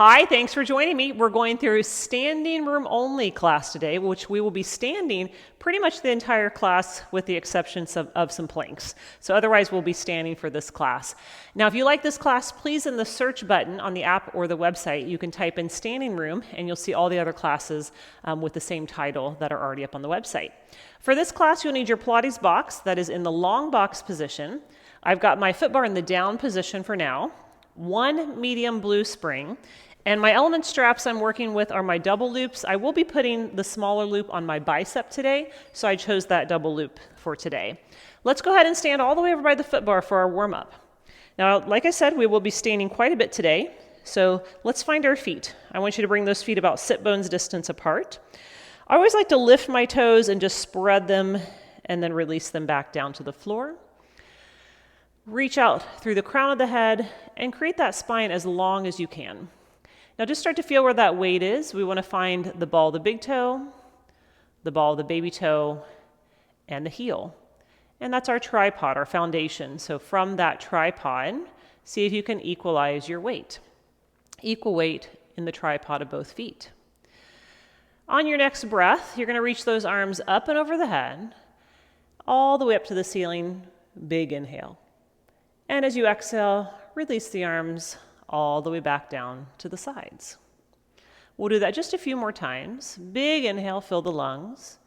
Hi, thanks for joining me. We're going through standing room only class today, which we will be standing pretty much the entire class with the exceptions of some planks. So otherwise we'll be standing for this class. Now if you like this class, please in the search button on the app or the website, you can type in standing room and you'll see all the other classes with the same title that are already up on the website. For this class, you'll need your Pilates box that is in the long box position. I've got my foot bar in the down position for now. One medium blue spring, and my element straps I'm working with are my double loops. I will be putting the smaller loop on my bicep today, so I chose that double loop for today. Let's go ahead and stand all the way over by the foot bar for our warm-up. Now, like I said, we will be standing quite a bit today, so let's find our feet. I want you to bring those feet about sit bones distance apart. I always like to lift my toes and just spread them and then release them back down to the floor. Reach out through the crown of the head and create that spine as long as you can. Now just start to feel where that weight is. We want to find the ball of the big toe, the ball of the baby toe, and the heel. And that's our tripod, our foundation. So from that tripod, see if you can equalize your weight. Equal weight in the tripod of both feet. On your next breath, you're going to reach those arms up and over the head, all the way up to the ceiling. Big inhale. And as you exhale, release the arms all the way back down to the sides. We'll do that just a few more times. Big inhale, fill the lungs.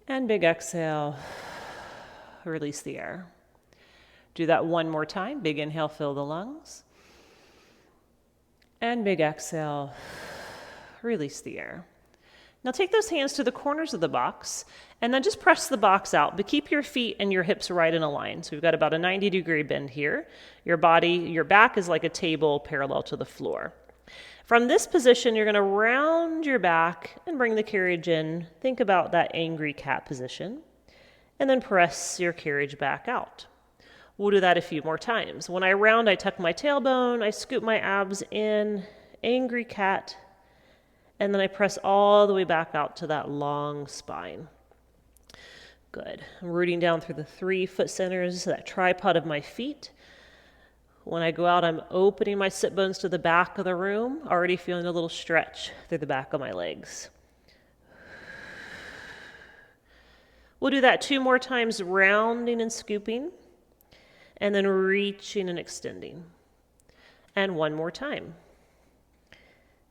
And big exhale, release the air. Do that one more time. Big inhale, fill the lungs. And big exhale, release the air. Now take those hands to the corners of the box and then just press the box out, but keep your feet and your hips right in a line. So we've got about a 90-degree bend here. Your back is like a table parallel to the floor. From this position, you're going to round your back and bring the carriage in. Think about that angry cat position. And then press your carriage back out. We'll do that a few more times. When I round, I tuck my tailbone, I scoop my abs in, angry cat, and then I press all the way back out to that long spine. Good. I'm rooting down through the 3 foot centers, that tripod of my feet. When I go out, I'm opening my sit bones to the back of the room, already feeling a little stretch through the back of my legs. We'll do that 2 more times, rounding and scooping, and then reaching and extending. And 1 more time.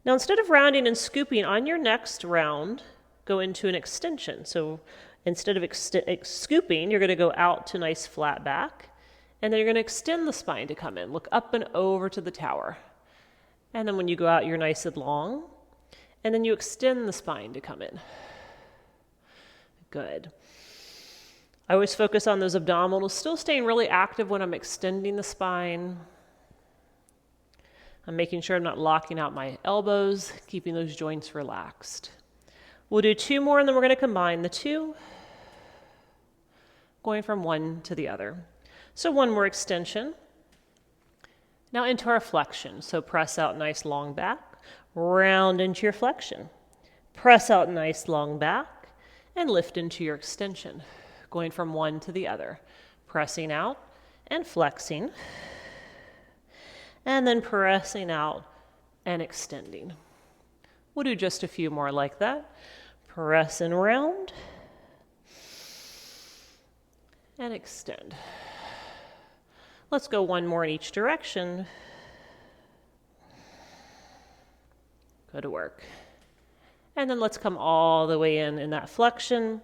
Now, instead of rounding and scooping, on your next round, go into an extension. So instead of scooping, you're going to go out to nice flat back, and then you're going to extend the spine to come in. Look up and over to the tower. And then when you go out, you're nice and long, and then you extend the spine to come in. Good. I always focus on those abdominals, still staying really active when I'm extending the spine. I'm making sure I'm not locking out my elbows, keeping those joints relaxed. We'll do 2 more, and then we're going to combine the 2, going from one to the other. So 1 more extension. Now into our flexion. So press out nice long back, round into your flexion. Press out nice long back, and lift into your extension, going from one to the other. Pressing out and flexing. And then pressing out and extending. We'll do just a few more like that. Press and round. And extend. Let's go 1 more in each direction. Go to work. And then let's come all the way in that flexion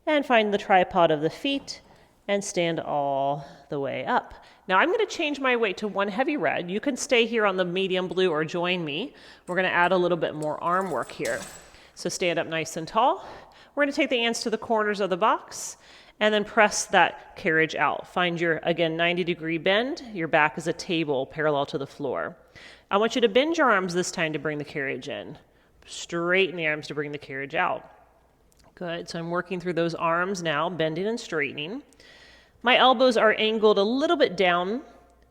and find the tripod of the feet and stand all the way up. Now I'm going to change my weight to 1 heavy red. You can stay here on the medium blue or join me. We're going to add a little bit more arm work here. So stand up nice and tall. We're going to take the hands to the corners of the box and then press that carriage out. Find your, again, 90-degree bend. Your back is a table parallel to the floor. I want you to bend your arms this time to bring the carriage in. Straighten the arms to bring the carriage out. Good. So I'm working through those arms now, bending and straightening. My elbows are angled a little bit down,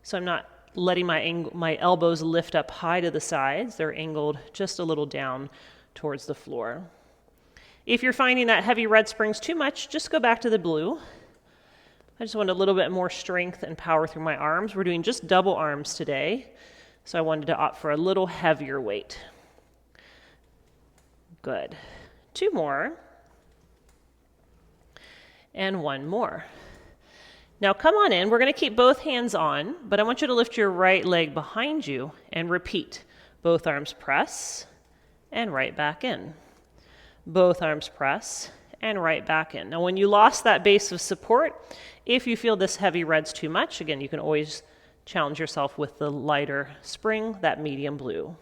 so I'm not letting my elbows lift up high to the sides. They're angled just a little down towards the floor. If you're finding that heavy red springs too much, just go back to the blue. I just want a little bit more strength and power through my arms. We're doing just double arms today. So I wanted to opt for a little heavier weight. Good. 2 more. And 1 more. Now come on in. We're going to keep both hands on, but I want you to lift your right leg behind you and repeat. Both arms press and right back in. Both arms press and right back in. Now when you lost that base of support, if you feel this heavy red's too much, again, you can always challenge yourself with the lighter spring, that medium blue.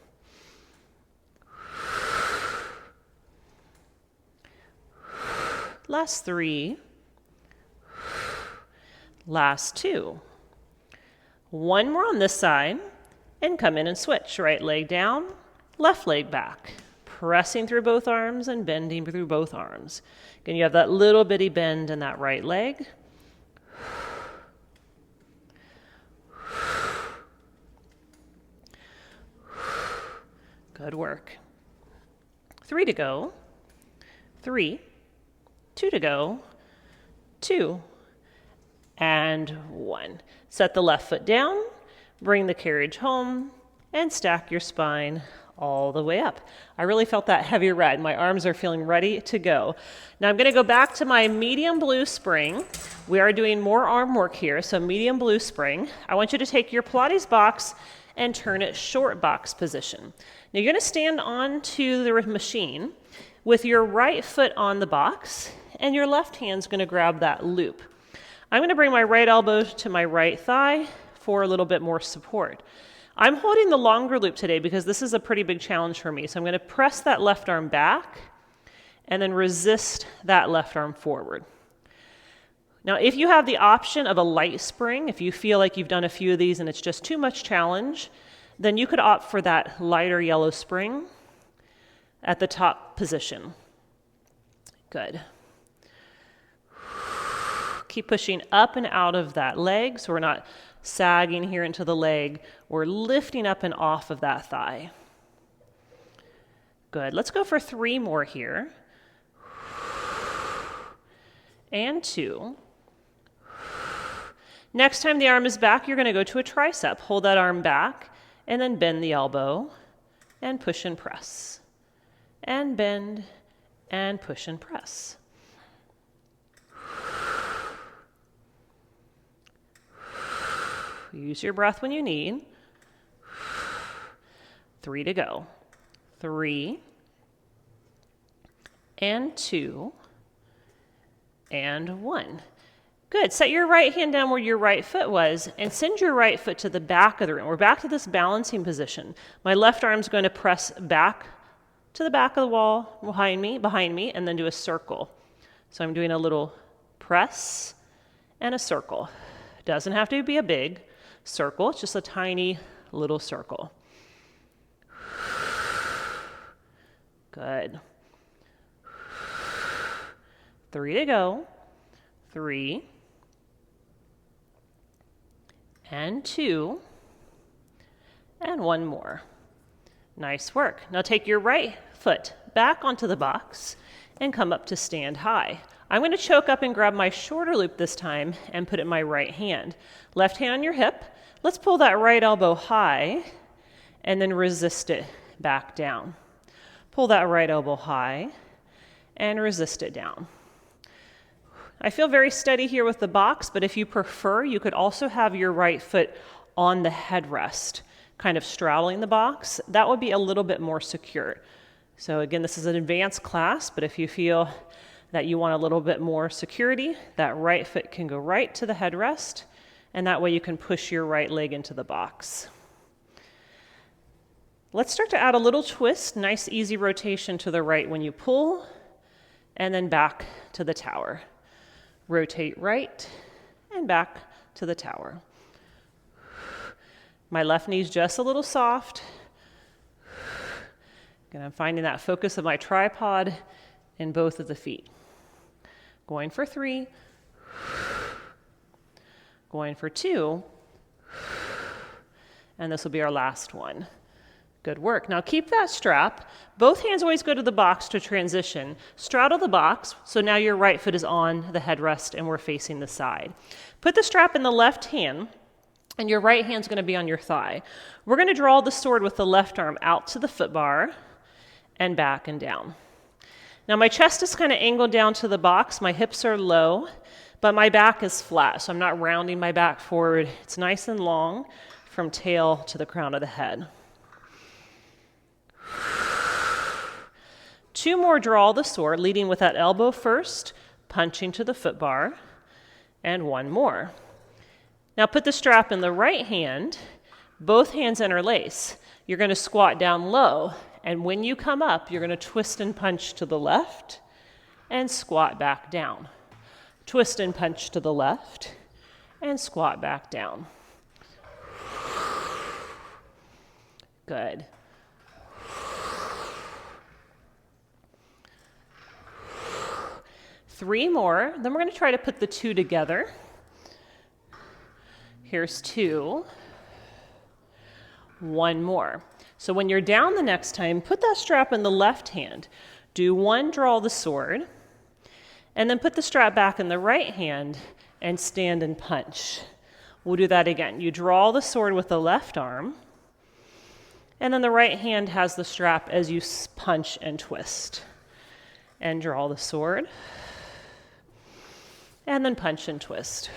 Last 3. Last 2. 1 more on this side, and come in and switch. Right leg down, left leg back. Pressing through both arms and bending through both arms. Again, you have that little bitty bend in that right leg. Good work. 3 to go. 3. 2 to go. 2. And 1. Set the left foot down, bring the carriage home, and stack your spine all the way up. I really felt that heavy red. My arms are feeling ready to go. Now I'm going to go back to my medium blue spring. We are doing more arm work here, so medium blue spring. I want you to take your Pilates box and turn it short box position. Now you're going to stand onto the machine with your right foot on the box, and your left hand's going to grab that loop. I'm going to bring my right elbow to my right thigh for a little bit more support. I'm holding the longer loop today because this is a pretty big challenge for me. So I'm going to press that left arm back and then resist that left arm forward. Now, if you have the option of a light spring, if you feel like you've done a few of these and it's just too much challenge, then you could opt for that lighter yellow spring at the top position. Good. Keep pushing up and out of that leg so we're not sagging here into the leg. We're lifting up and off of that thigh. Good. Let's go for 3 more here. And 2. Next time the arm is back, you're going to go to a tricep. Hold that arm back and then bend the elbow and push and press. And bend and push and press. Use your breath when you need. 3 to go. 3 and 2 and 1. Good. Set your right hand down where your right foot was and send your right foot to the back of the room. We're back to this balancing position. My left arm's going to press back to the back of the wall behind me, and then do a circle. So I'm doing a little press and a circle. Doesn't have to be a big circle, it's just a tiny little circle. Good. 3 to go. 3 and 2 and 1 more. Nice work. Now take your right foot back onto the box and come up to stand high. I'm going to choke up and grab my shorter loop this time and put it in my right hand. Left hand on your hip. Let's pull that right elbow high and then resist it back down. Pull that right elbow high and resist it down. I feel very steady here with the box, but if you prefer, you could also have your right foot on the headrest, kind of straddling the box. That would be a little bit more secure. So again, this is an advanced class, but if you feel that you want a little bit more security, that right foot can go right to the headrest, and that way you can push your right leg into the box. Let's start to add a little twist, nice easy rotation to the right when you pull, and then back to the tower. Rotate right and back to the tower. My left knee's just a little soft. And I'm finding that focus of my tripod in both of the feet. Going for 3. Going for 2. And this will be our last one. Good work. Now keep that strap. Both hands always go to the box to transition. Straddle the box, so now your right foot is on the headrest and we're facing the side. Put the strap in the left hand and your right hand's gonna be on your thigh. We're gonna draw the sword with the left arm out to the foot bar and back and down. Now my chest is kind of angled down to the box, my hips are low, but my back is flat, so I'm not rounding my back forward. It's nice and long from tail to the crown of the head. 2 more, draw the sword, leading with that elbow first, punching to the foot bar, and 1 more. Now put the strap in the right hand, both hands interlace. You're going to squat down low, and when you come up, you're going to twist and punch to the left and squat back down. Twist and punch to the left and squat back down. Good. Three more, then we're going to try to put the 2 together. Here's 2. 1 more. So when you're down the next time, put that strap in the left hand. Do 1, draw the sword, and then put the strap back in the right hand and stand and punch. We'll do that again. You draw the sword with the left arm, and then the right hand has the strap as you punch and twist. And draw the sword, and then punch and twist.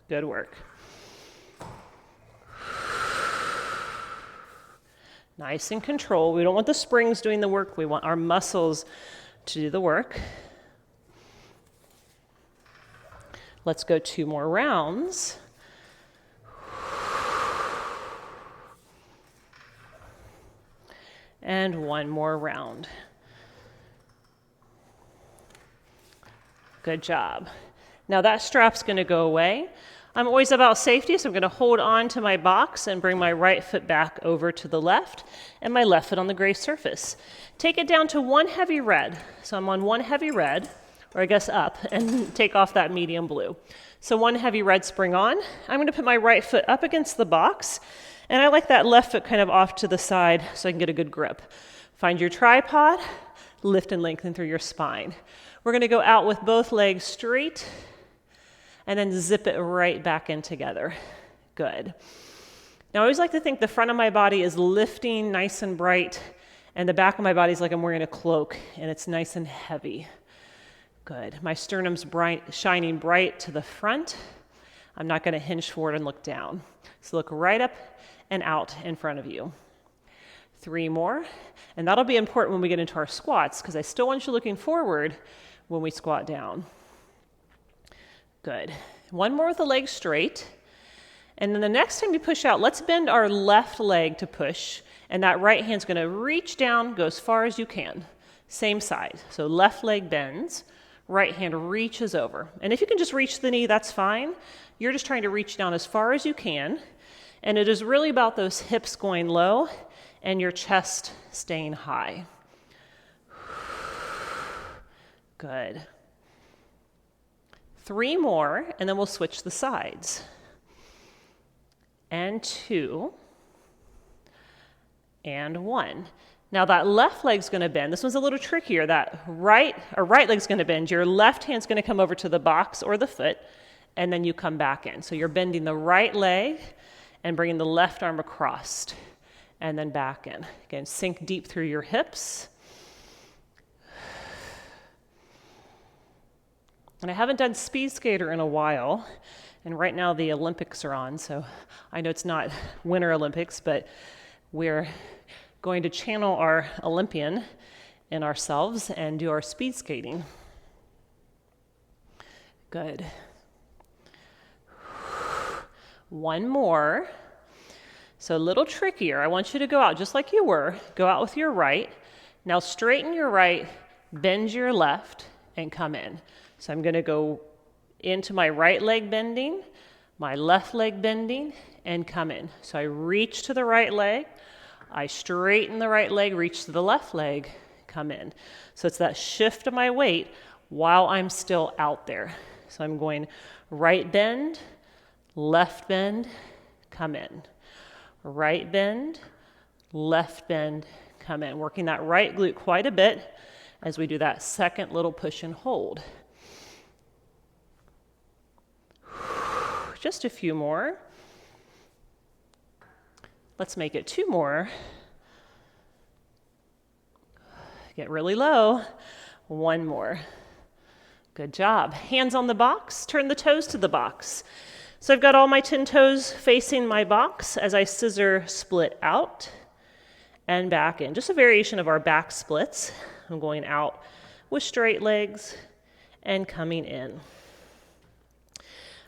Good work. Nice and controlled. We don't want the springs doing the work. We want our muscles to do the work. Let's go 2 more rounds. And 1 more round. Good job. Now that strap's going to go away. I'm always about safety, so I'm going to hold on to my box and bring my right foot back over to the left and my left foot on the gray surface. Take it down to 1 heavy red. So I'm on 1 heavy red, or I guess up, and take off that medium blue. So 1 heavy red spring on. I'm going to put my right foot up against the box, and I like that left foot kind of off to the side so I can get a good grip. Find your tripod, lift and lengthen through your spine. We're going to go out with both legs straight, and then zip it right back in together. Good. Now I always like to think the front of my body is lifting nice and bright, and the back of my body is like I'm wearing a cloak, and it's nice and heavy. Good. My sternum's shining bright to the front. I'm not going to hinge forward and look down. So look right up and out in front of you. 3 more, and that'll be important when we get into our squats, because I still want you looking forward when we squat down. Good. 1 more with the legs straight. And then the next time you push out, let's bend our left leg to push. And that right hand's going to reach down, go as far as you can. Same side. So left leg bends, right hand reaches over. And if you can just reach the knee, that's fine. You're just trying to reach down as far as you can. And it is really about those hips going low and your chest staying high. Good. 3 more, and then we'll switch the sides. And 2, and 1. Now that left leg's going to bend. This one's a little trickier. That right leg's going to bend. Your left hand's going to come over to the box or the foot, and then you come back in. So you're bending the right leg and bringing the left arm across, and then back in. Again, sink deep through your hips. And I haven't done speed skater in a while, and right now the Olympics are on, so I know it's not Winter Olympics, but we're going to channel our Olympian in ourselves and do our speed skating. Good. 1 more. So a little trickier. I want you to go out just like you were. Go out with your right. Now straighten your right, bend your left, and come in. So I'm going to go into my right leg bending, my left leg bending, and come in. So I reach to the right leg, I straighten the right leg, reach to the left leg, come in. So it's that shift of my weight while I'm still out there. So I'm going right bend, left bend, come in. Right bend, left bend, come in. Working that right glute quite a bit as we do that second little push and hold. Just a few more. Let's make it 2 more. Get really low. 1 more. Good job. Hands on the box, turn the toes to the box. So I've got all my 10 toes facing my box as I scissor split out and back in. Just a variation of our back splits. I'm going out with straight legs and coming in.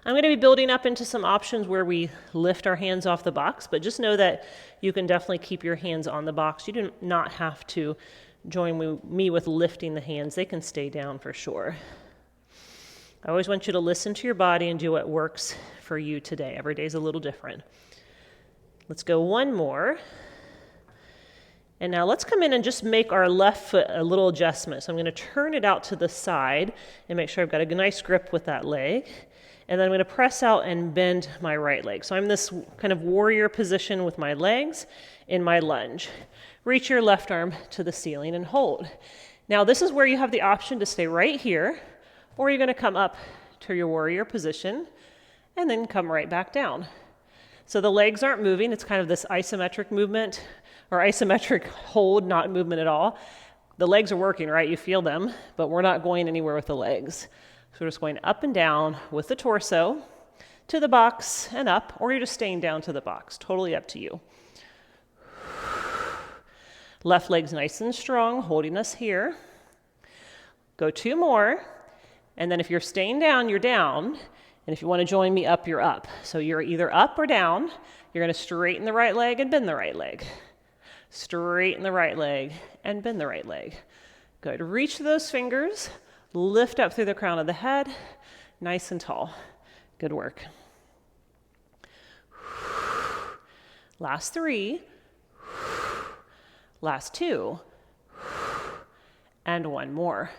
I'm going to be building up into some options where we lift our hands off the box, but just know that you can definitely keep your hands on the box. You do not have to join me with lifting the hands. They can stay down for sure. I always want you to listen to your body and do what works for you today. Every day is a little different. Let's go 1 more. And now let's come in and just make our left foot a little adjustment. So I'm going to turn it out to the side and make sure I've got a nice grip with that leg. And then I'm going to press out and bend my right leg. So I'm this kind of warrior position with my legs in my lunge. Reach your left arm to the ceiling and hold. Now this is where you have the option to stay right here, or you're going to come up to your warrior position and then come right back down. So the legs aren't moving. It's kind of this isometric movement or isometric hold, not movement at all. The legs are working, right? You feel them, but we're not going anywhere with the legs. So we're just going up and down with the torso to the box and up, or you're just staying down to the box. Totally up to you. Left leg's nice and strong, holding us here. Go 2 more. And then if you're staying down, you're down. And if you want to join me up, you're up. So you're either up or down. You're going to straighten the right leg and bend the right leg. Straighten the right leg and bend the right leg. Good. Reach those fingers. Lift up through the crown of the head. Nice and tall. Good work. Last 3. Last 2. And 1 more.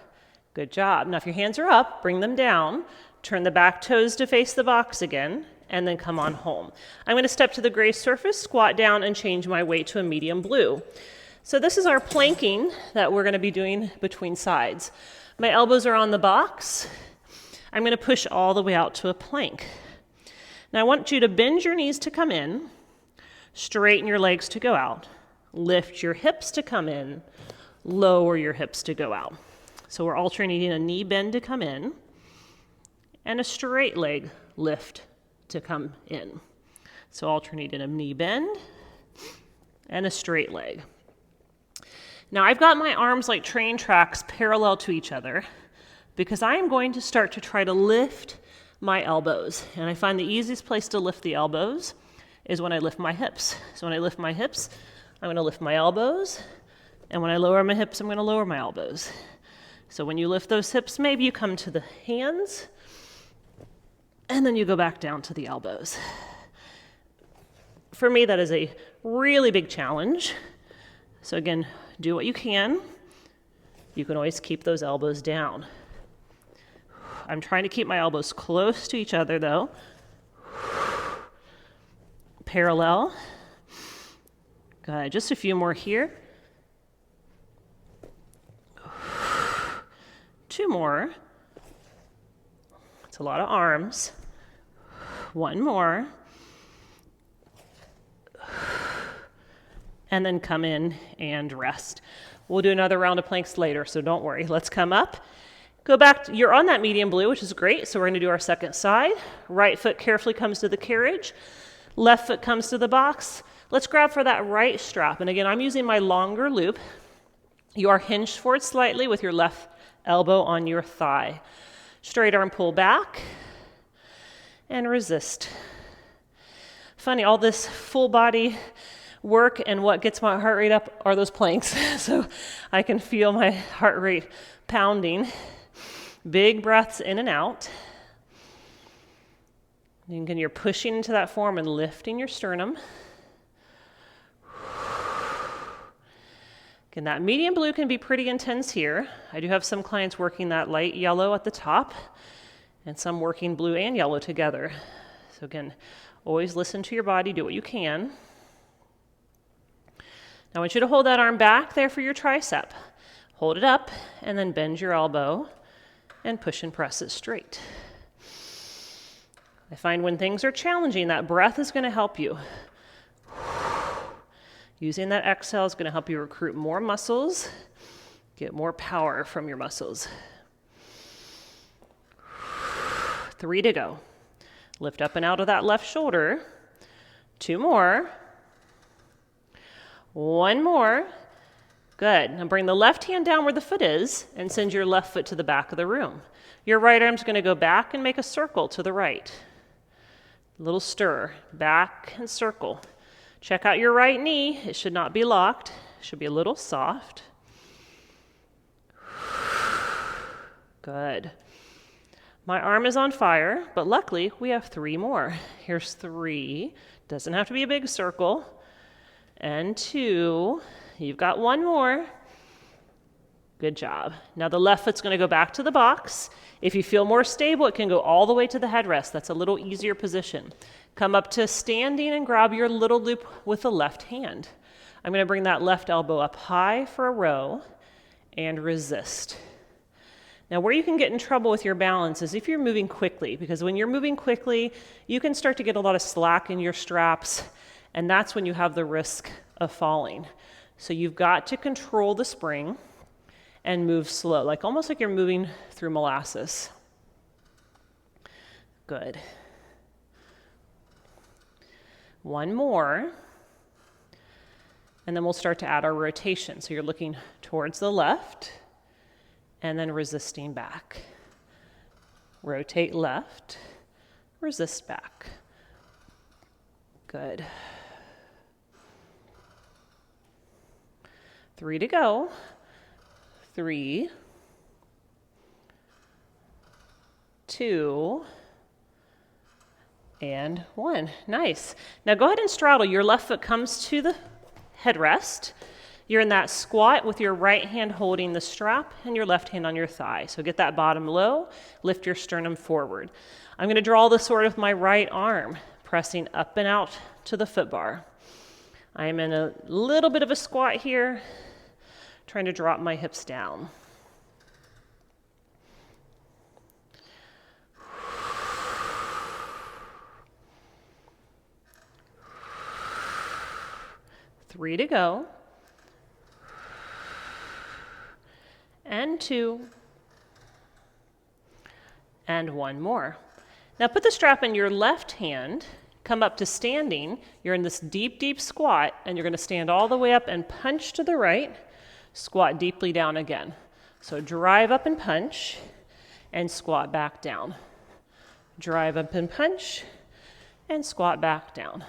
Good job. Now if your hands are up, bring them down. Turn the back toes to face the box again, and then come on home. I'm going to step to the gray surface, squat down, and change my weight to a medium blue. So this is our planking that we're going to be doing between sides. My elbows are on the box. I'm going to push all the way out to a plank. Now I want you to bend your knees to come in, straighten your legs to go out, lift your hips to come in, lower your hips to go out. So we're alternating a knee bend to come in and a straight leg lift to come in. So alternating a knee bend and a straight leg. Now I've got my arms like train tracks parallel to each other because I am going to start to try to lift my elbows. And I find the easiest place to lift the elbows is when I lift my hips. So when I lift my hips, I'm going to lift my elbows. And when I lower my hips, I'm going to lower my elbows. So when you lift those hips, maybe you come to the hands, and then you go back down to the elbows. For me, that is a really big challenge. So again, do what you can. You can always keep those elbows down. I'm trying to keep my elbows close to each other, though. Parallel. Good. Just a few more here. 2 more. It's a lot of arms. 1 more. And then come in and rest. We'll do another round of planks later, so don't worry. Let's come up. Go back. You're on that medium blue, which is great. So we're going to do our second side. Right foot carefully comes to the carriage. Left foot comes to the box. Let's grab for that right strap. And again, I'm using my longer loop. You are hinged forward slightly with your left elbow on your thigh. Straight arm pull back and resist. Funny, all this full body work and what gets my heart rate up are those planks. So I can feel my heart rate pounding. Big breaths in and out. And again, you're pushing into that form and lifting your sternum. Again, that medium blue can be pretty intense here. I do have some clients working that light yellow at the top and some working blue and yellow together. So again, always listen to your body, do what you can. Now I want you to hold that arm back there for your tricep. Hold it up and then bend your elbow and push and press it straight. I find when things are challenging, that breath is going to help you. Using that exhale is going to help you recruit more muscles, get more power from your muscles. 3 to go. Lift up and out of that left shoulder. 2 more. 1 more. Good. Now bring the left hand down where the foot is and send your left foot to the back of the room. Your right arm's going to go back and make a circle to the right. Little stir, back and circle. Check out your right knee. It should not be locked. It should be a little soft. Good. My arm is on fire, but luckily we have 3 more. Here's 3. Doesn't have to be a big circle. And 2. You've got 1 more. Good job. Now the left foot's going to go back to the box. If you feel more stable, it can go all the way to the headrest. That's a little easier position. Come up to standing and grab your little loop with the left hand. I'm going to bring that left elbow up high for a row and resist. Now where you can get in trouble with your balance is if you're moving quickly, because when you're moving quickly, you can start to get a lot of slack in your straps, and that's when you have the risk of falling. So you've got to control the spring and move slow, like almost like you're moving through molasses. Good. 1 more. And then we'll start to add our rotation. So you're looking towards the left and then resisting back. Rotate left, resist back. Good. 3 to go. 3, 2, and 1. Nice. Now go ahead and straddle. Your left foot comes to the headrest. You're in that squat with your right hand holding the strap and your left hand on your thigh. So get that bottom low, lift your sternum forward. I'm going to draw the sword with my right arm, pressing up and out to the foot bar. I'm in a little bit of a squat here, trying to drop my hips down. Three to go. And 2. And 1 more. Now put the strap in your left hand, come up to standing. You're in this deep, deep squat, and you're going to stand all the way up and punch to the right. Squat deeply down again. So drive up and punch, and squat back down. Drive up and punch, and squat back down.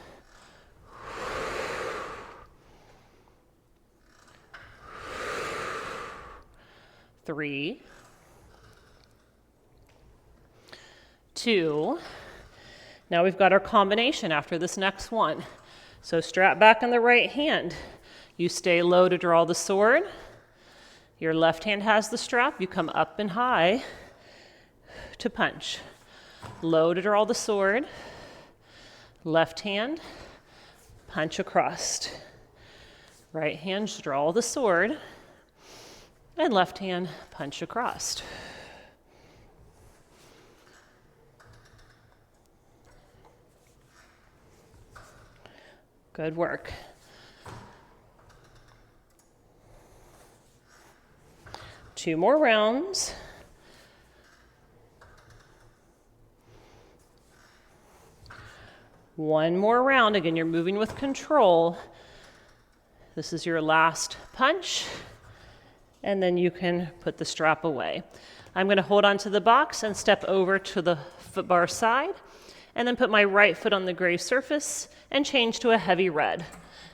Three, 2. Now we've got our combination after this next one. So strap back on the right hand. You stay low to draw the sword. Your left hand has the strap. You come up and high to punch. Low to draw the sword. Left hand, punch across. Right hand, draw the sword. And left hand, punch across. Good work. Two more rounds. One more round. Again, you're moving with control. This is your last punch, and then you can put the strap away. I'm going to hold on to the box and step over to the foot bar side, and then put my right foot on the gray surface and change to a heavy red.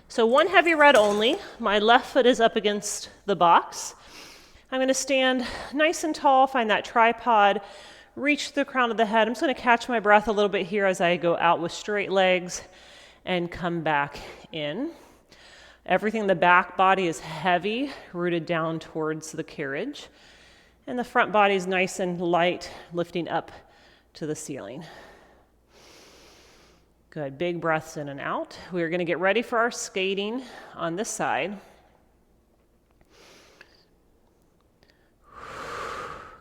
So one heavy red only. My left foot is up against the box. I'm going to stand nice and tall, find that tripod, reach the crown of the head. I'm just going to catch my breath a little bit here as I go out with straight legs and come back in. Everything in the back body is heavy, rooted down towards the carriage. And the front body is nice and light, lifting up to the ceiling. Good, big breaths in and out. We're going to get ready for our skating on this side.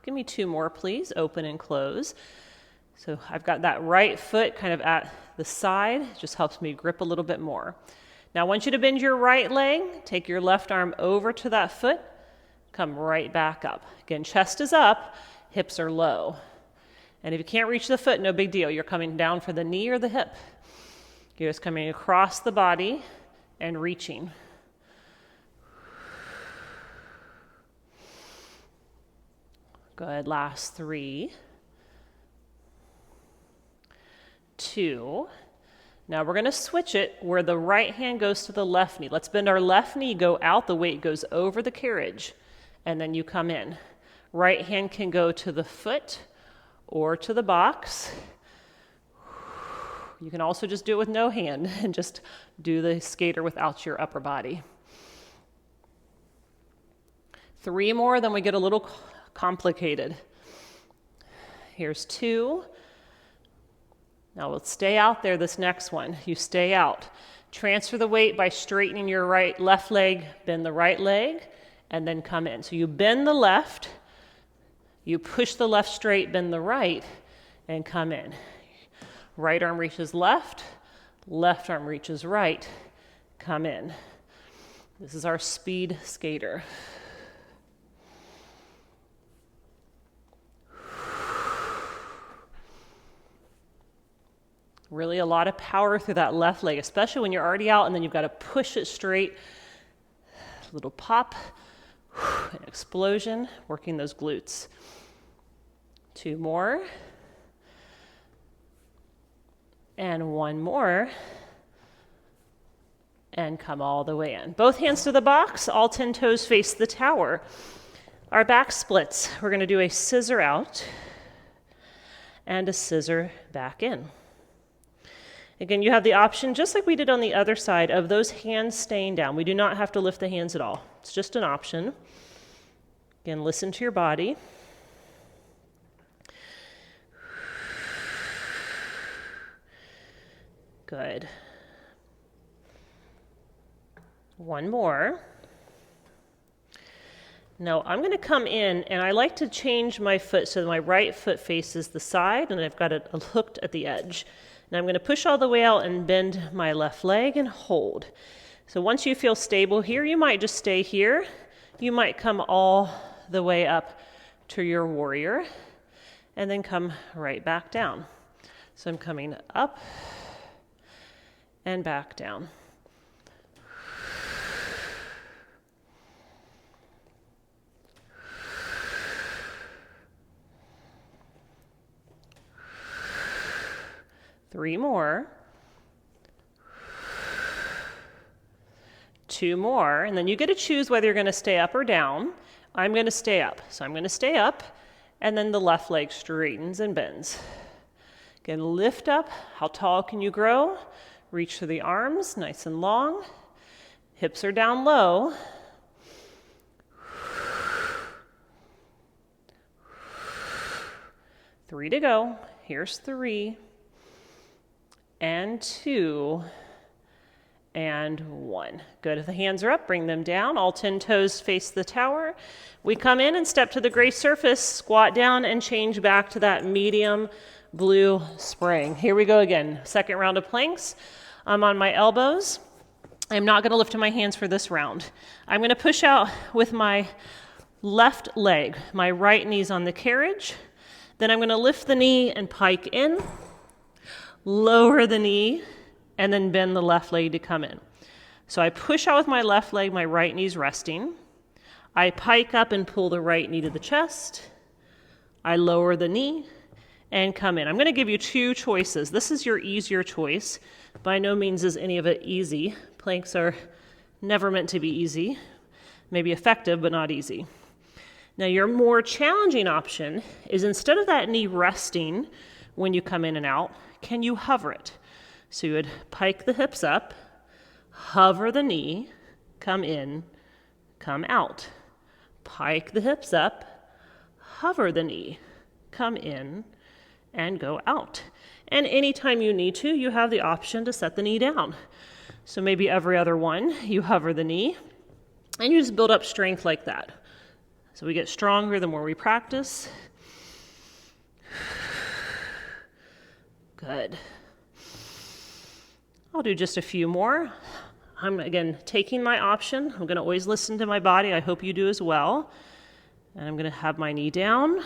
Give me 2 more, please. Open and close. So I've got that right foot kind of at the side. It just helps me grip a little bit more. Now I want you to bend your right leg, take your left arm over to that foot, come right back up. Again, chest is up, hips are low. And if you can't reach the foot, no big deal. You're coming down for the knee or the hip. You're just coming across the body and reaching. Good, last 3, 2. Now we're gonna switch it where the right hand goes to the left knee. Let's bend our left knee, go out, the weight goes over the carriage, and then you come in. Right hand can go to the foot or to the box. You can also just do it with no hand and just do the skater without your upper body. 3 more, then we get a little complicated. Here's 2. Now we'll stay out there this next one. You stay out. Transfer the weight by straightening your left leg, bend the right leg, and then come in. So you bend the left, you push the left straight, bend the right, and come in. Right arm reaches left, left arm reaches right, come in. This is our speed skater. Really a lot of power through that left leg, especially when you're already out and then you've got to push it straight. A little pop, an explosion, working those glutes. 2 more. And 1 more. And come all the way in. Both hands to the box, all 10 toes face the tower. Our back splits. We're going to do a scissor out and a scissor back in. Again, you have the option, just like we did on the other side, of those hands staying down. We do not have to lift the hands at all. It's just an option. Again, listen to your body. Good. 1 more. Now I'm going to come in, and I like to change my foot so that my right foot faces the side, and I've got it hooked at the edge. Now I'm going to push all the way out and bend my left leg and hold. So once you feel stable here, you might just stay here. You might come all the way up to your warrior and then come right back down. So I'm coming up and back down. Three more. 2 more, and then you get to choose whether you're going to stay up or down. I'm going to stay up, so I'm going to stay up, and then the left leg straightens and bends. Again, lift up. How tall can you grow? Reach for the arms, nice and long. Hips are down low. Three to go. Here's 3. And 2, and 1. Good. If the hands are up, bring them down. All 10 toes face the tower. We come in and step to the gray surface, squat down, and change back to that medium blue spring. Here we go again. Second round of planks. I'm on my elbows. I'm not going to lift in my hands for this round. I'm going to push out with my left leg. My right knee's on the carriage. Then I'm going to lift the knee and pike in. Lower the knee, and then bend the left leg to come in. So I push out with my left leg, my right knee's resting. I pike up and pull the right knee to the chest. I lower the knee and come in. I'm going to give you 2 choices. This is your easier choice. By no means is any of it easy. Planks are never meant to be easy. Maybe effective, but not easy. Now your more challenging option is, instead of that knee resting when you come in and out, can you hover it? So you would pike the hips up, hover the knee, come in, come out. Pike the hips up, hover the knee, come in, and go out. And anytime you need to, you have the option to set the knee down. So maybe every other one, you hover the knee, and you just build up strength like that. So we get stronger the more we practice. Good. I'll do just a few more. I'm, again, taking my option. I'm going to always listen to my body. I hope you do as well. And I'm going to have my knee down.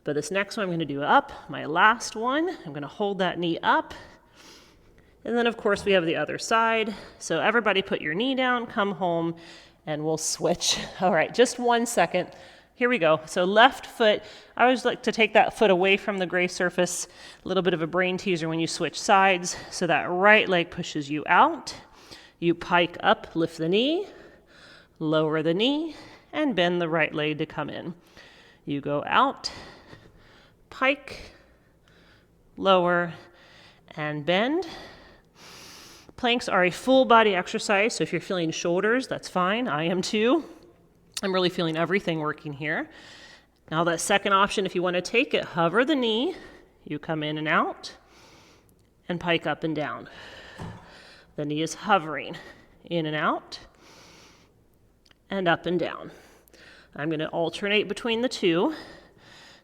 But this next one I'm going to do up. My last one, I'm going to hold that knee up. And then, of course, we have the other side. So everybody put your knee down, come home, and we'll switch. All right, just 1 second. Here we go. So left foot, I always like to take that foot away from the gray surface. A little bit of a brain teaser when you switch sides. So that right leg pushes you out. You pike up, lift the knee, lower the knee, and bend the right leg to come in. You go out, pike, lower, and bend. Planks are a full body exercise, so if you're feeling shoulders, that's fine. I am too. I'm really feeling everything working here. Now that second option, if you want to take it, hover the knee, you come in and out, and pike up and down. The knee is hovering in and out, and up and down. I'm going to alternate between the two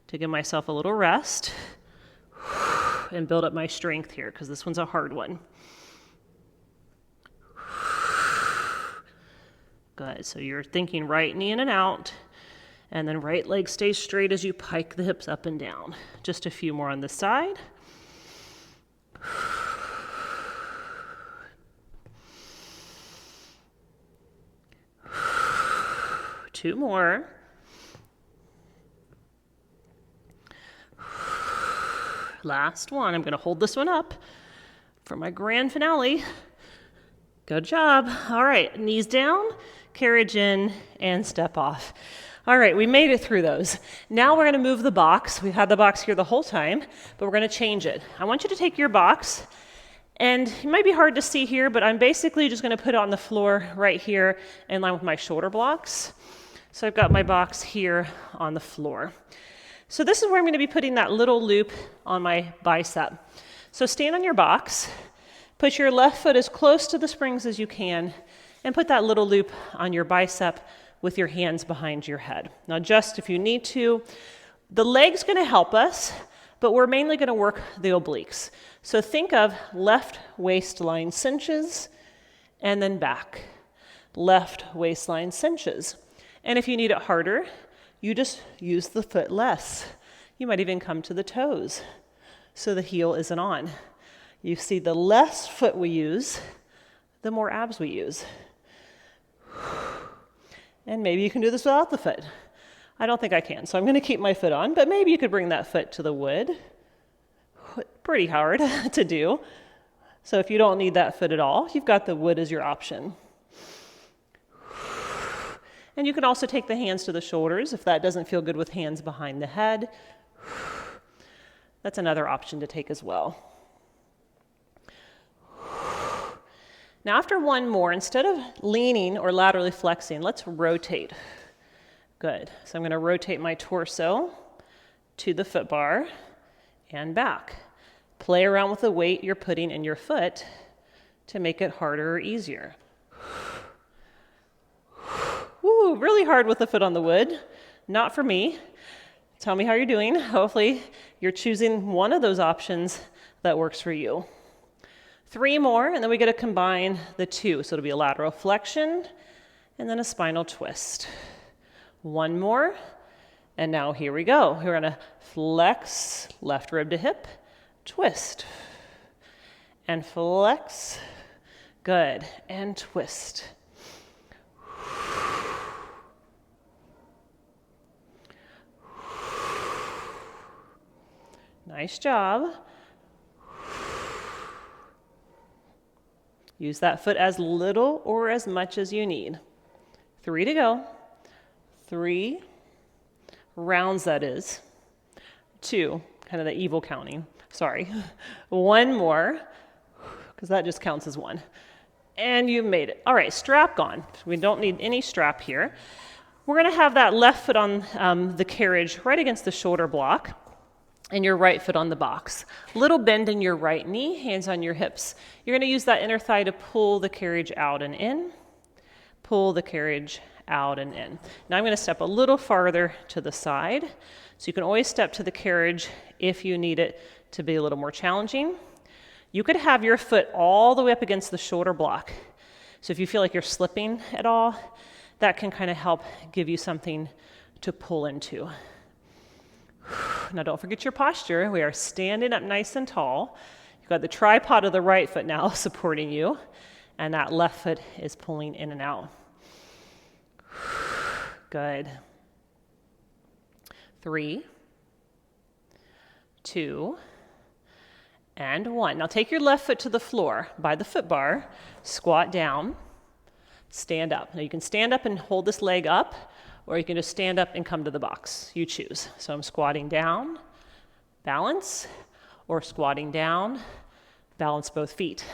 to give myself a little rest and build up my strength here, because this one's a hard one. Good, so you're thinking right knee in and out, and then right leg stays straight as you pike the hips up and down. Just a few more on this side. 2 more. Last one. I'm going to hold this one up for my grand finale. Good job. All right, knees down, carriage in, and step off. All right, we made it through those. Now we're going to move the box. We've had the box here the whole time, but we're going to change it. I want you to take your box, and it might be hard to see here, but I'm basically just going to put it on the floor right here in line with my shoulder blocks. So I've got my box here on the floor. So this is where I'm going to be putting that little loop on my bicep. So stand on your box, put your left foot as close to the springs as you can, and put that little loop on your bicep with your hands behind your head. Now just if you need to, the leg's going to help us, but we're mainly going to work the obliques. So think of left waistline cinches, and then back. Left waistline cinches. And if you need it harder, you just use the foot less. You might even come to the toes so the heel isn't on. You see, the less foot we use, the more abs we use. And maybe you can do this without the foot. I don't think I can, so I'm going to keep my foot on, but maybe you could bring that foot to the wood. Pretty hard to do. So if you don't need that foot at all, you've got the wood as your option. And you can also take the hands to the shoulders if that doesn't feel good with hands behind the head. That's another option to take as well. Now after one more, instead of leaning or laterally flexing, let's rotate. Good. So I'm going to rotate my torso to the foot bar and back. Play around with the weight you're putting in your foot to make it harder or easier. Woo, really hard with the foot on the wood. Not for me. Tell me how you're doing. Hopefully you're choosing one of those options that works for you. 3 more, and then we get to combine the 2. So it'll be a lateral flexion and then a spinal twist. 1 more, and now here we go. We're going to flex left rib to hip, twist, and flex. Good, and twist. Nice job. Use that foot as little or as much as you need. 3 to go. 3 rounds, that is. 2, kind of the evil counting. Sorry. 1 more, because that just counts as 1. And you made it. All right, strap on. We don't need any strap here. We're going to have that left foot on the carriage right against the shoulder block, and your right foot on the box. Little bend in your right knee, hands on your hips. You're going to use that inner thigh to pull the carriage out and in. Pull the carriage out and in. Now I'm going to step a little farther to the side. So you can always step to the carriage if you need it to be a little more challenging. You could have your foot all the way up against the shoulder block. So if you feel like you're slipping at all, that can kind of help give you something to pull into. Now don't forget your posture. We are standing up nice and tall. You've got the tripod of the right foot now supporting you, and that left foot is pulling in and out. Good. 3, 2, and 1. Now take your left foot to the floor by the foot bar, squat down, stand up. Now you can stand up and hold this leg up, or you can just stand up and come to the box. You choose. So I'm squatting down, balance, or squatting down, balance both feet.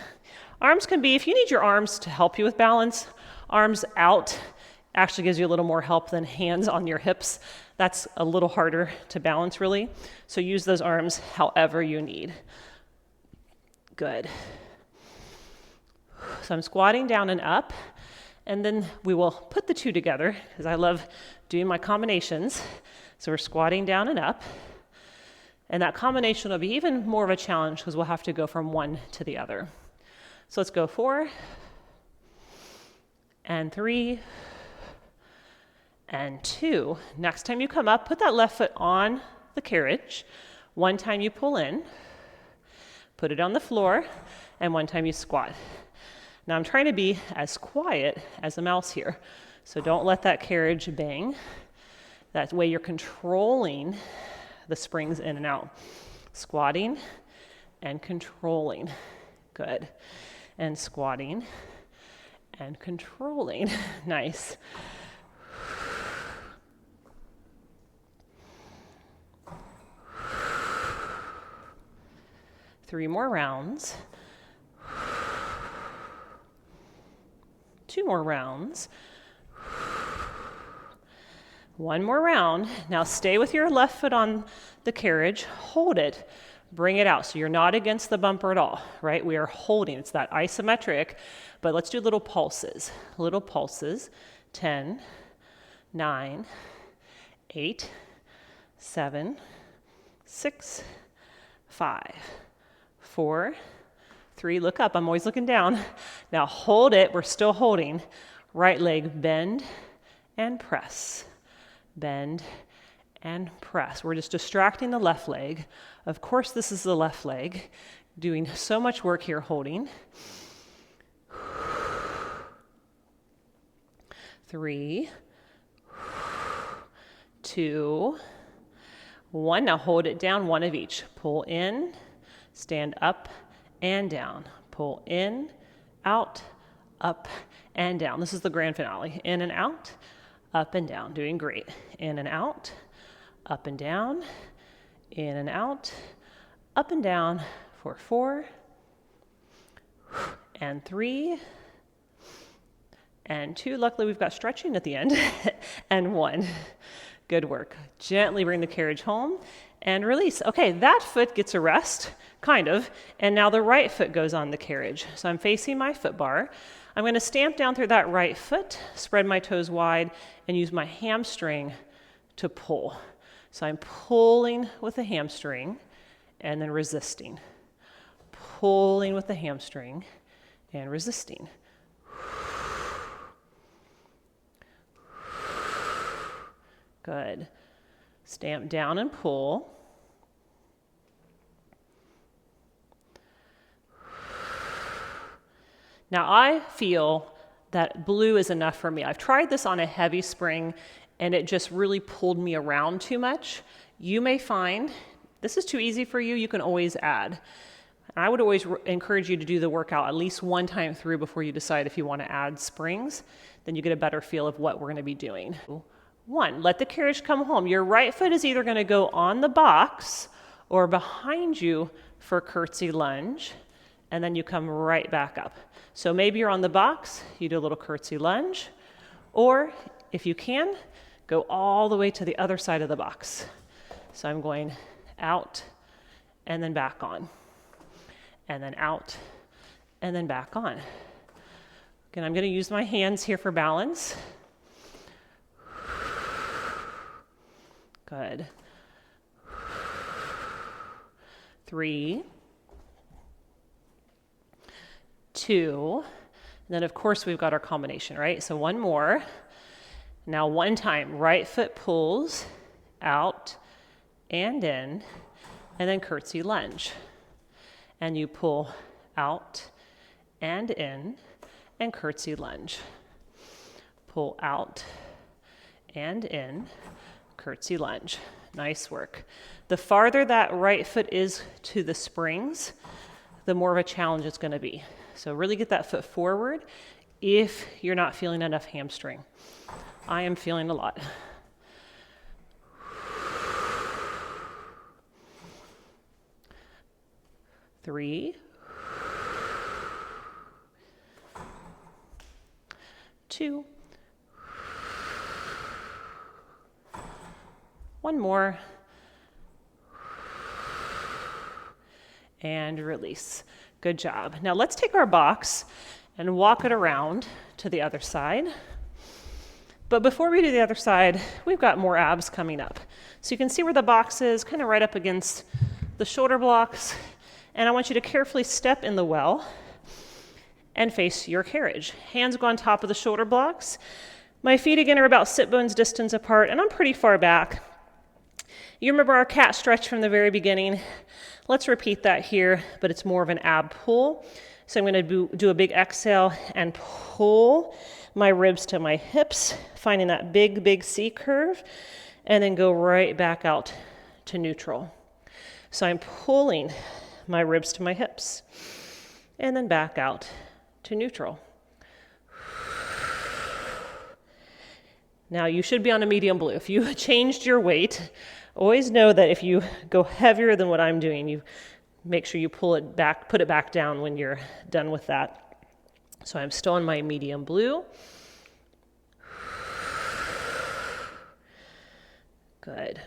Arms can be, if you need your arms to help you with balance, arms out actually gives you a little more help than hands on your hips. That's a little harder to balance really. So use those arms however you need. Good. So I'm squatting down and up, and then we will put the two together because I love doing my combinations. So we're squatting down and up, and that combination will be even more of a challenge because we'll have to go from one to the other. So let's go 4 and 3 and 2. Next time you come up, put that left foot on the carriage. One time you pull in, put it on the floor, and one time you squat. Now I'm trying to be as quiet as a mouse here, so don't let that carriage bang. That way you're controlling the springs in and out. Squatting and controlling. Good. And squatting and controlling. Nice. Three more rounds. 2 more rounds. 1 more round. Now stay with your left foot on the carriage. Hold it. Bring it out. So you're not against the bumper at all, right? We are holding. It's that isometric, but let's do little pulses. Little pulses. 10, 9, 8, 7, 6, 5, 4, 3, look up. I'm always looking down. Now hold it. We're still holding. Right leg, bend and press. Bend and press. We're just distracting the left leg. Of course, this is the left leg. Doing so much work here holding. 3, 2, 1. Now hold it down, one of each. Pull in, stand up and down. Pull in, out, up, and down. This is the grand finale. In and out, up and down. Doing great. In and out, up and down, in and out, up and down for 4, and 3, and 2. Luckily, we've got stretching at the end, and 1. Good work. Gently bring the carriage home and release. Okay, that foot gets a rest, kind of, and now the right foot goes on the carriage. So I'm facing my foot bar. I'm going to stamp down through that right foot, spread my toes wide, and use my hamstring to pull. So I'm pulling with the hamstring and then resisting. Pulling with the hamstring and resisting. Good. Stamp down and pull. Now I feel that blue is enough for me. I've tried this on a heavy spring and it just really pulled me around too much. You may find this is too easy for you, you can always add. I would always encourage you to do the workout at least one time through before you decide if you want to add springs. Then you get a better feel of what we're going to be doing. 1, let the carriage come home. Your right foot is either going to go on the box or behind you for curtsy lunge, and then you come right back up. So maybe you're on the box, you do a little curtsy lunge, or if you can, go all the way to the other side of the box. So I'm going out and then back on, and then out and then back on. Again, I'm going to use my hands here for balance. Good. 3, 2, And then of course we've got our combination, right? So one more. Now one time, right foot pulls out and in, and then curtsy lunge. And you pull out and in, and curtsy lunge. Pull out and in, curtsy lunge. Nice work. The farther that right foot is to the springs, the more of a challenge it's going to be. So really get that foot forward if you're not feeling enough hamstring. I am feeling a lot. 3, 2, 1 more, and release. Good job. Now let's take our box and walk it around to the other side. But before we do the other side, we've got more abs coming up. So you can see where the box is, kind of right up against the shoulder blocks. And I want you to carefully step in the well and face your carriage. Hands go on top of the shoulder blocks. My feet again are about sit bones distance apart, and I'm pretty far back. You remember our cat stretch from the very beginning. Let's repeat that here, but it's more of an ab pull. So I'm going to do a big exhale and pull my ribs to my hips, finding that big, big C curve, and then go right back out to neutral. So I'm pulling my ribs to my hips, and then back out to neutral. Now you should be on a medium blue. If you changed your weight, always know that if you go heavier than what I'm doing, you make sure you pull it back, put it back down when you're done with that. So I'm still in my medium blue. Good.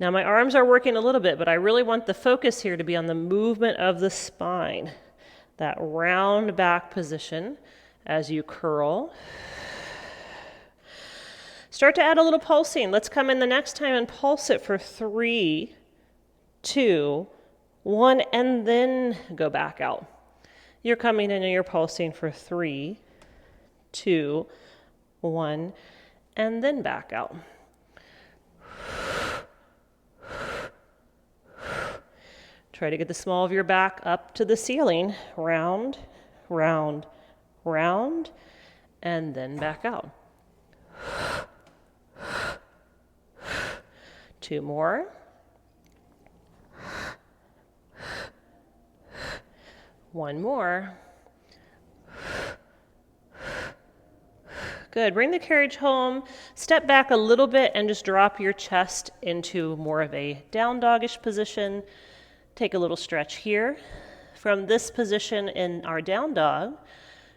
Now my arms are working a little bit, but I really want the focus here to be on the movement of the spine. That round back position as you curl. Start to add a little pulsing. Let's come in the next time and pulse it for 3, 2, 1, and then go back out. You're coming in and you're pulsing for 3, 2, 1, and then back out. Try to get the small of your back up to the ceiling. Round, round, round, and then back out. 2 more. One more. Good. Bring the carriage home. Step back a little bit and just drop your chest into more of a down doggish position. Take a little stretch here. From this position in our down dog,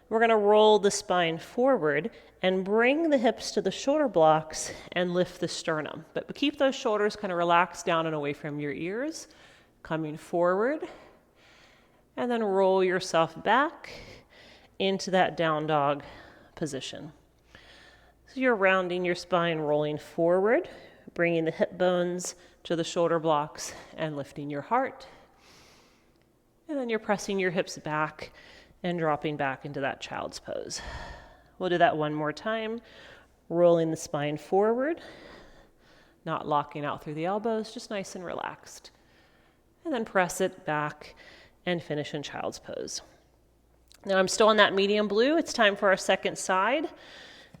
we're going to roll the spine forward and bring the hips to the shoulder blocks and lift the sternum. But keep those shoulders kind of relaxed down and away from your ears. Coming forward. And then roll yourself back into that down dog position. So you're rounding your spine, rolling forward, bringing the hip bones to the shoulder blocks and lifting your heart. And then you're pressing your hips back and dropping back into that child's pose. We'll do that one more time. Rolling the spine forward, not locking out through the elbows, just nice and relaxed. And then press it back and finish in child's pose. Now I'm still on that medium blue. It's time for our second side.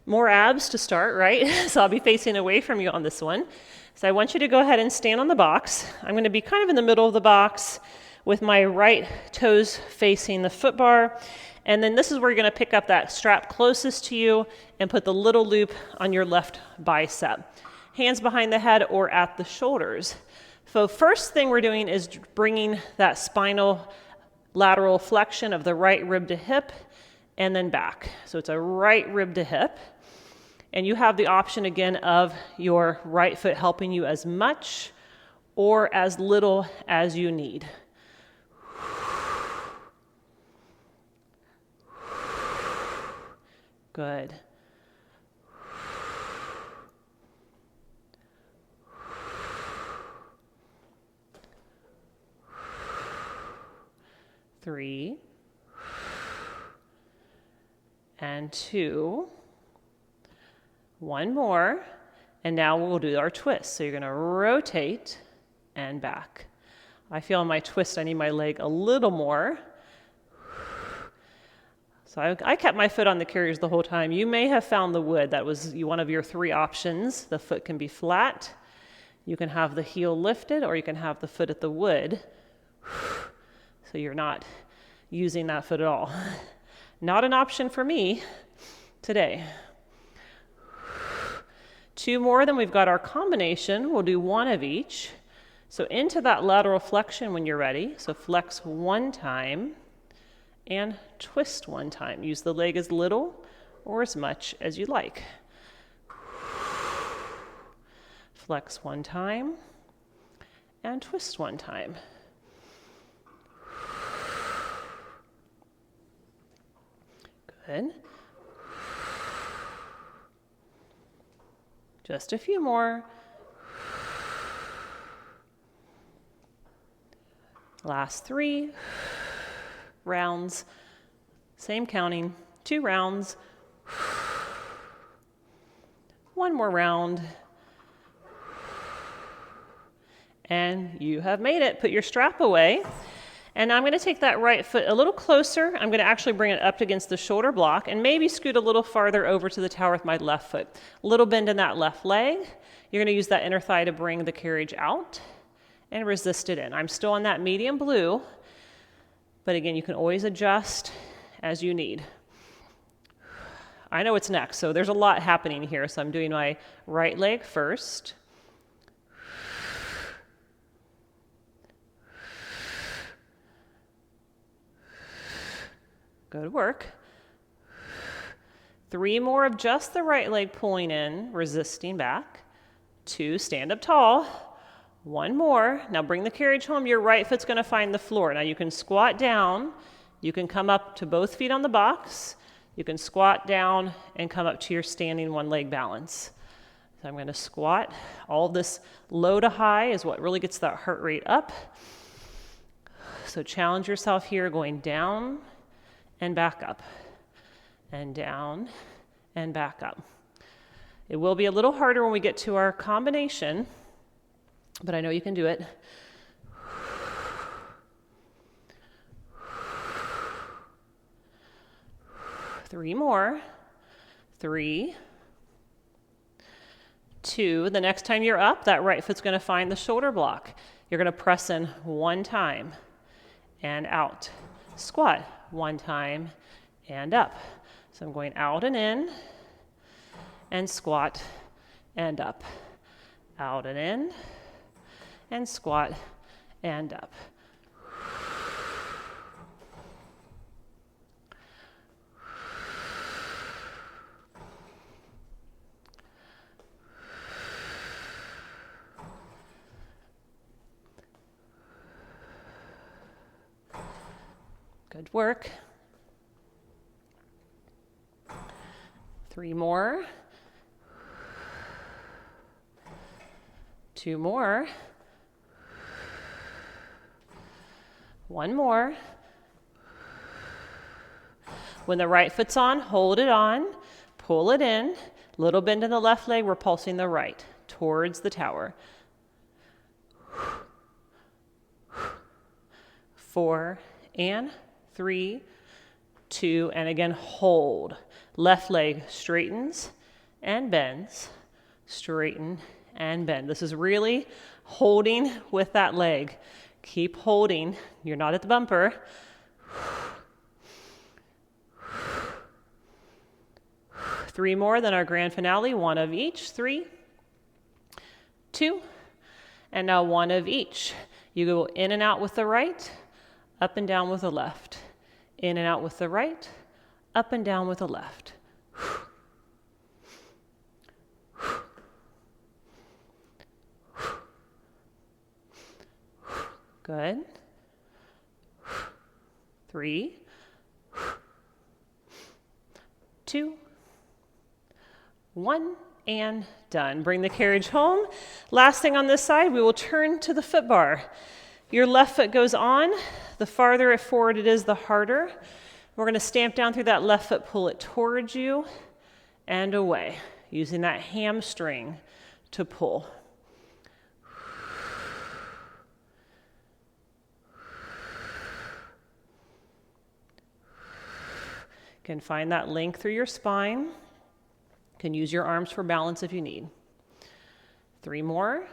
More abs to start, right? So I'll be facing away from you on this one. So I want you to go ahead and stand on the box. I'm going to be kind of in the middle of the box with my right toes facing the foot bar. And then this is where you're going to pick up that strap closest to you and put the little loop on your left bicep. Hands behind the head or at the shoulders. So first thing we're doing is bringing that spinal lateral flexion of the right rib to hip and then back. So it's a right rib to hip. And you have the option again of your right foot helping you as much or as little as you need. Good. 3, and 2. One more, and now we'll do our twist. So you're going to rotate and back. I feel on my twist I need my leg a little more. So I kept my foot on the carriers the whole time. You may have found the wood. That was one of your 3 options. The foot can be flat. You can have the heel lifted, or you can have the foot at the wood. So you're not using that foot at all. Not an option for me today. 2 more, then we've got our combination. We'll do 1 of each. So into that lateral flexion when you're ready. So flex 1 time and twist 1 time. Use the leg as little or as much as you like. Flex 1 time and twist 1 time. Good. Just a few more. Last 3 rounds. Same counting. 2 rounds. 1 more round. And you have made it. Put your strap away. And I'm going to take that right foot a little closer. I'm going to actually bring it up against the shoulder block and maybe scoot a little farther over to the tower with my left foot. A little bend in that left leg. You're going to use that inner thigh to bring the carriage out and resist it in. I'm still on that medium blue, but again, you can always adjust as you need. I know what's next, so there's a lot happening here. So I'm doing my right leg first. Good work. 3 more of just the right leg pulling in, resisting back. 2, stand up tall. 1 more. Now bring the carriage home. Your right foot's going to find the floor. Now you can squat down. You can come up to both feet on the box. You can squat down and come up to your standing 1 leg balance. So I'm going to squat. All this low to high is what really gets that heart rate up. So challenge yourself here, going down and back up, and down and back up. It will be a little harder when we get to our combination, but I know you can do it. Three more. 3, 2. The next time you're up, that right foot's going to find the shoulder block. You're going to press in 1 time and out. Squat 1 time and up. So I'm going out and in and squat and up. Out and in and squat and up. Good work. 3 more. 2 more. 1 more. When the right foot's on, hold it on, pull it in. Little bend in the left leg, we're pulsing the right towards the tower. 4 and 3, 2, and again, hold. Left leg straightens and bends, straighten and bend. This is really holding with that leg. Keep holding. You're not at the bumper. 3 more, then our grand finale, 1 of each. 3, 2, and now 1 of each. You go in and out with the right, up and down with the left. In and out with the right, up and down with the left. Good. 3, 2, 1, and done. Bring the carriage home. Last thing on this side, we will turn to the foot bar. Your left foot goes on The farther forward it is, the harder. We're going to stamp down through that left foot, pull it towards you and away, using that hamstring to pull. You can find that length through your spine. You can use your arms for balance if you need. 3 more.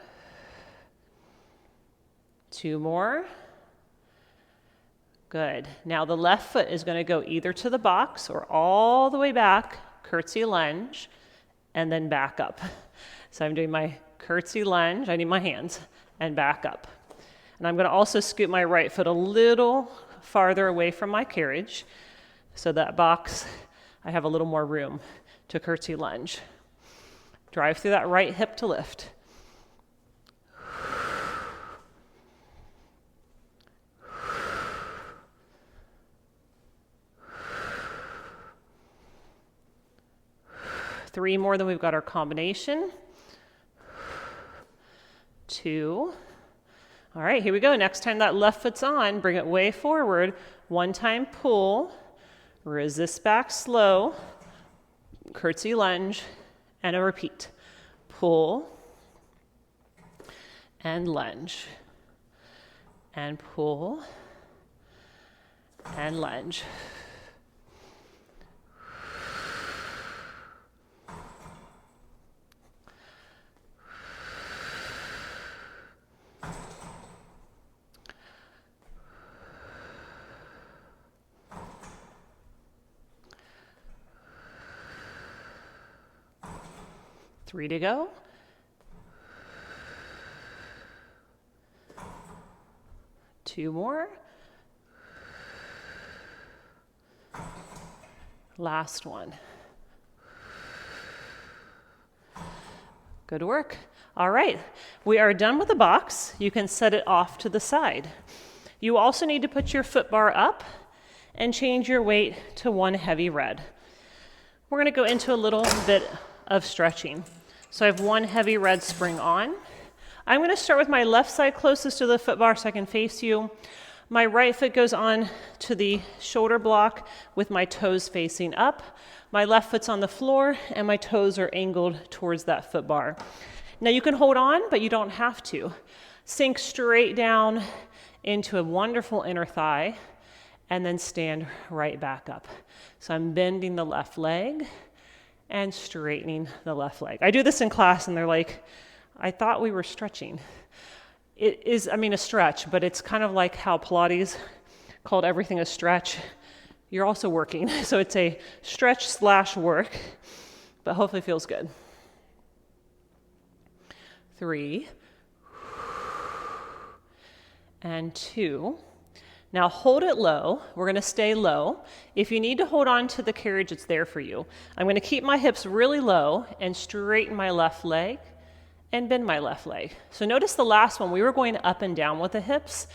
2 more. Good. Now the left foot is going to go either to the box or all the way back, curtsy lunge, and then back up. So I'm doing my curtsy lunge, I need my hands, and back up. And I'm going to also scoot my right foot a little farther away from my carriage, so that box, I have a little more room to curtsy lunge. Drive through that right hip to lift. Three more, then we've got our combination. 2. All right, here we go. Next time that left foot's on, bring it way forward. 1 time pull, resist back slow, curtsy lunge, and a repeat. Pull, and lunge, and pull, and lunge. Three to go. Two more. Last one. Good work. All right, we are done with the box. You can set it off to the side. You also need to put your foot bar up and change your weight to 1 heavy red. We're going to go into a little bit of stretching. So I have 1 heavy red spring on. I'm going to start with my left side closest to the foot bar so I can face you. My right foot goes on to the shoulder block with my toes facing up. My left foot's on the floor and my toes are angled towards that foot bar. Now you can hold on, but you don't have to. Sink straight down into a wonderful inner thigh and then stand right back up. So I'm bending the left leg and straightening the left leg. I do this in class and they're like, I thought we were stretching. It is, a stretch, but it's kind of like how Pilates called everything a stretch. You're also working. So it's a stretch/work, but hopefully feels good. 3 and 2. Now hold it low. We're going to stay low. If you need to hold on to the carriage, it's there for you. I'm going to keep my hips really low and straighten my left leg and bend my left leg. So notice the last one, we were going up and down with the hips,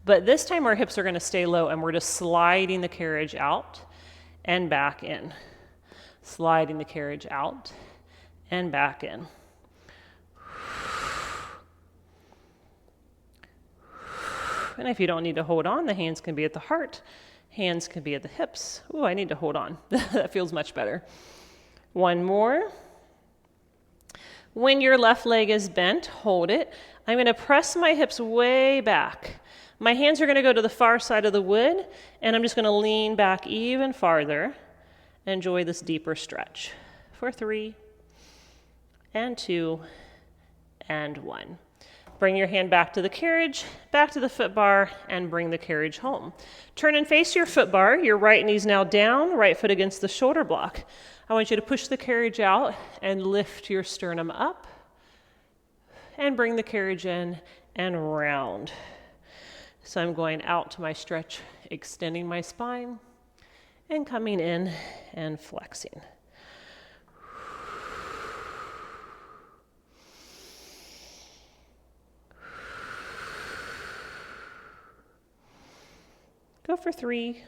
but this time our hips are going to stay low and we're just sliding the carriage out and back in. Sliding the carriage out and back in. And if you don't need to hold on, the hands can be at the heart. Hands can be at the hips. Ooh, I need to hold on. That feels much better. 1 more. When your left leg is bent, hold it. I'm going to press my hips way back. My hands are going to go to the far side of the wood, and I'm just going to lean back even farther. Enjoy this deeper stretch. For 3 and 2 and 1. Bring your hand back to the carriage, back to the foot bar, and bring the carriage home. Turn and face your foot bar. Your right knee's now down, right foot against the shoulder block. I want you to push the carriage out and lift your sternum up and bring the carriage in and round. So I'm going out to my stretch, extending my spine and coming in and flexing. Go for 3.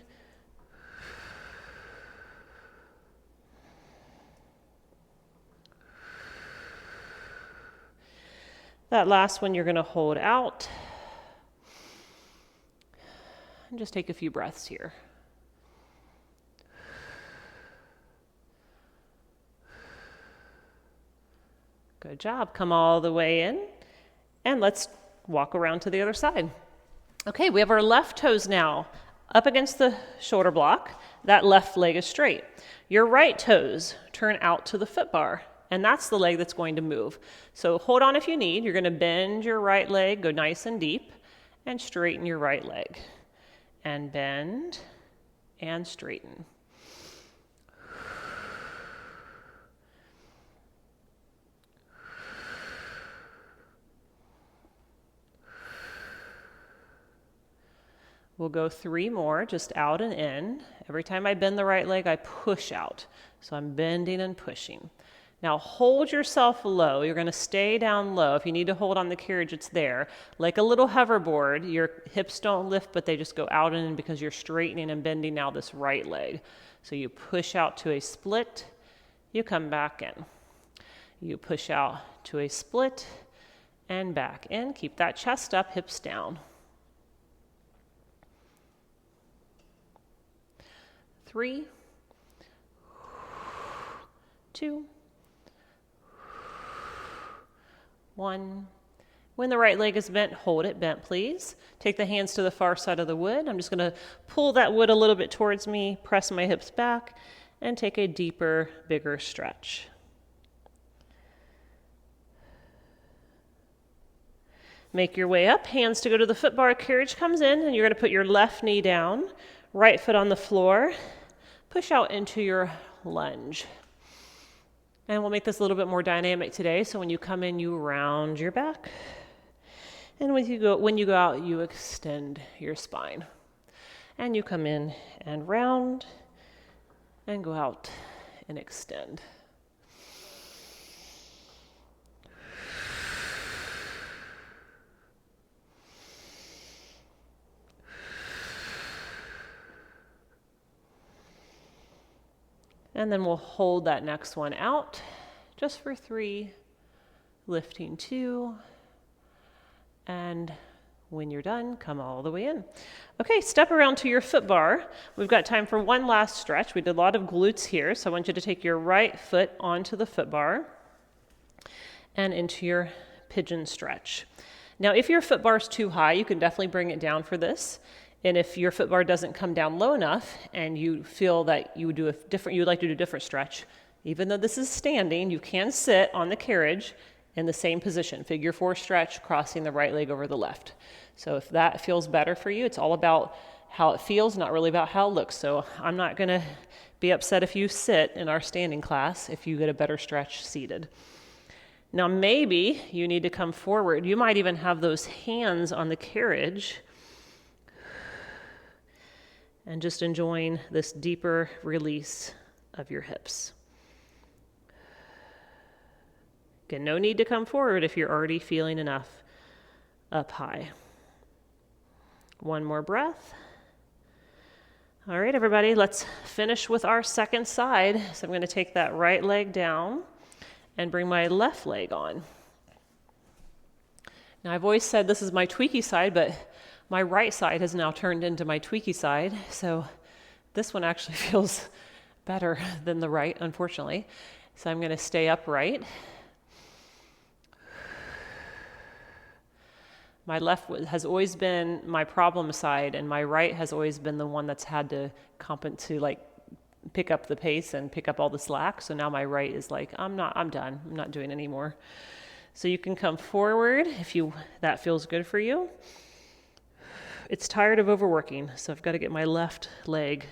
That last one you're going to hold out. And just take a few breaths here. Good job. Come all the way in. And let's walk around to the other side. Okay, we have our left toes now up against the shoulder block. That left leg is straight. Your right toes turn out to the foot bar, and that's the leg that's going to move. So hold on if you need. You're going to bend your right leg, go nice and deep, and straighten your right leg. And bend and straighten. We'll go 3 more, just out and in. Every time I bend the right leg, I push out. So I'm bending and pushing. Now hold yourself low. You're going to stay down low. If you need to hold on the carriage, it's there. Like a little hoverboard, your hips don't lift, but they just go out and in because you're straightening and bending now this right leg. So you push out to a split, you come back in. You push out to a split and back in. Keep that chest up, hips down. 3, 2, 1. When the right leg is bent, hold it bent, please. Take the hands to the far side of the wood. I'm just going to pull that wood a little bit towards me, press my hips back, and take a deeper, bigger stretch. Make your way up, hands to go to the foot bar. Carriage comes in, and you're going to put your left knee down, right foot on the floor. Push out into your lunge. And we'll make this a little bit more dynamic today. So when you come in, you round your back. And when you go out, you extend your spine. And you come in and round and go out and extend. And then we'll hold that next one out just for 3, lifting 2, and when you're done, come all the way in. Okay, step around to your foot bar. We've got time for one last stretch. We did a lot of glutes here, so I want you to take your right foot onto the foot bar and into your pigeon stretch. Now, if your foot bar is too high, you can definitely bring it down for this. And if your foot bar doesn't come down low enough and you feel that you would like to do a different stretch, even though this is standing, you can sit on the carriage in the same position. Figure 4 stretch, crossing the right leg over the left. So if that feels better for you, it's all about how it feels, not really about how it looks. So I'm not going to be upset if you sit in our standing class if you get a better stretch seated. Now maybe you need to come forward. You might even have those hands on the carriage and just enjoying this deeper release of your hips. Again, no need to come forward if you're already feeling enough up high. One more breath. All right, everybody, let's finish with our second side. So I'm going to take that right leg down and bring my left leg on. Now, I've always said this is my tweaky side, but my right side has now turned into my tweaky side, so this one actually feels better than the right, unfortunately. So I'm going to stay upright. My left has always been my problem side, and my right has always been the one that's had to pick up the pace and pick up all the slack. So now my right is like, I'm done. I'm not doing anymore. So you can come forward if that feels good for you. It's tired of overworking, so I've got to get my left leg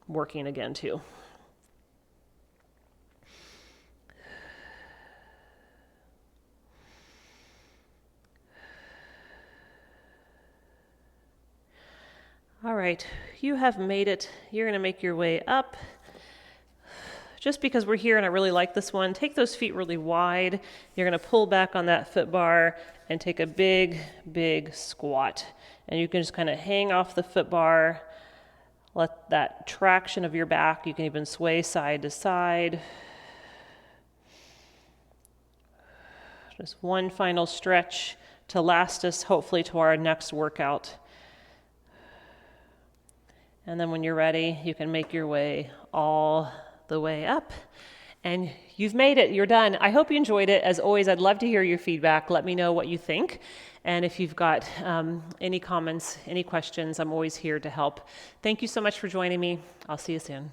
working again too. All right, you have made it. You're going to make your way up. Just because we're here and I really like this one, take those feet really wide. You're going to pull back on that foot bar and take a big, big squat. And you can just kind of hang off the foot bar. Let that traction of your back, you can even sway side to side. Just one final stretch to last us, hopefully, to our next workout. And then when you're ready, you can make your way all the way up. And you've made it. You're done. I hope you enjoyed it. As always, I'd love to hear your feedback. Let me know what you think. And if you've got any comments, any questions, I'm always here to help. Thank you so much for joining me. I'll see you soon.